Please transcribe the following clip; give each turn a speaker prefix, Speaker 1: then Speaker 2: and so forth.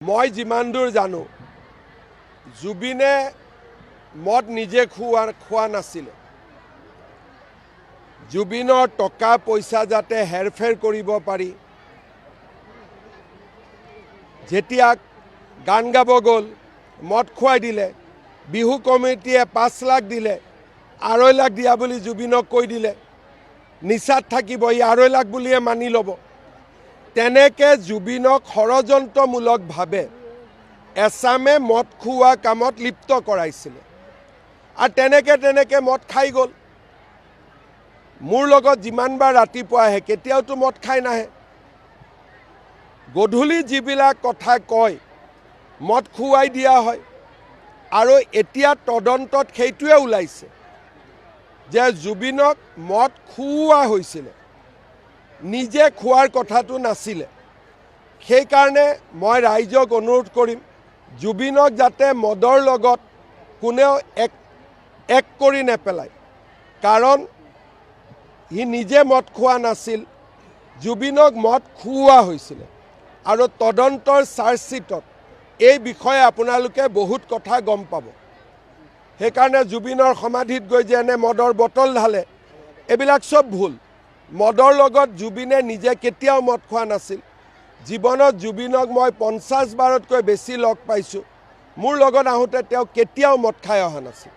Speaker 1: মই যিমান দূৰ জানো জুবিনে মদ নিজে খোৱা নাছিলে। জুবিনৰ টকা পইচা যাতে হেৰফেৰ কৰিব পাৰি, যেতিয়া গান গাব গ'ল মদ খুৱাই দিলে, বিহু কমিটিয়ে 5 লাখ দিলে, 2.5 লাখ দিয়া বুলি জুবিনক কৈ দিলে, নিচাত থাকিব ই 2.5 লাখ বুলিয়ে মানি ল'ব। তেনেকে জুবিনক ষড়যন্ত্ৰমূলকভাৱে এছামে মদ খুওৱা কামত লিপ্ত কৰাইছিলে আৰু তেনেকে মদ খাই গ'ল। মোৰ লগত যিমানবাৰ ৰাতিপুৱা আহে কেতিয়াওতো মদ খাই নাহে। গধূলি যিবিলাক কথা কয় মদ খুৱাই দিয়া হয় আৰু এতিয়া তদন্তত সেইটোৱে ওলাইছে যে জুবিনক মদ খুওৱা হৈছিলে, নিজে খোৱাৰ কথাটো নাছিলে। সেইকাৰণে মই ৰাইজক অনুৰোধ কৰিম জুবিনক যাতে মদৰ লগত কোনেও এক কৰি নেপেলায়, কাৰণ সি নিজে মদ খোৱা নাছিল, জুবিনক মদ খুওৱা হৈছিলে। আৰু তদন্তৰ চাৰ্জশ্বিটত এই বিষয়ে আপোনালোকে বহুত কথা গম পাব। সেইকাৰণে জুবিনৰ সমাধিত গৈ যে এনে মদৰ বটল ঢালে, এইবিলাক চব ভুল। মদৰ লগত জুবিনে নিজে কেতিয়াও মদ খোৱা নাছিল। জীৱনত জুবিনক মই 50 বাৰতকৈ বেছি লগ পাইছোঁ। মোৰ লগত আহোঁতে তেওঁ কেতিয়াও মদ খাই অহা নাছিল।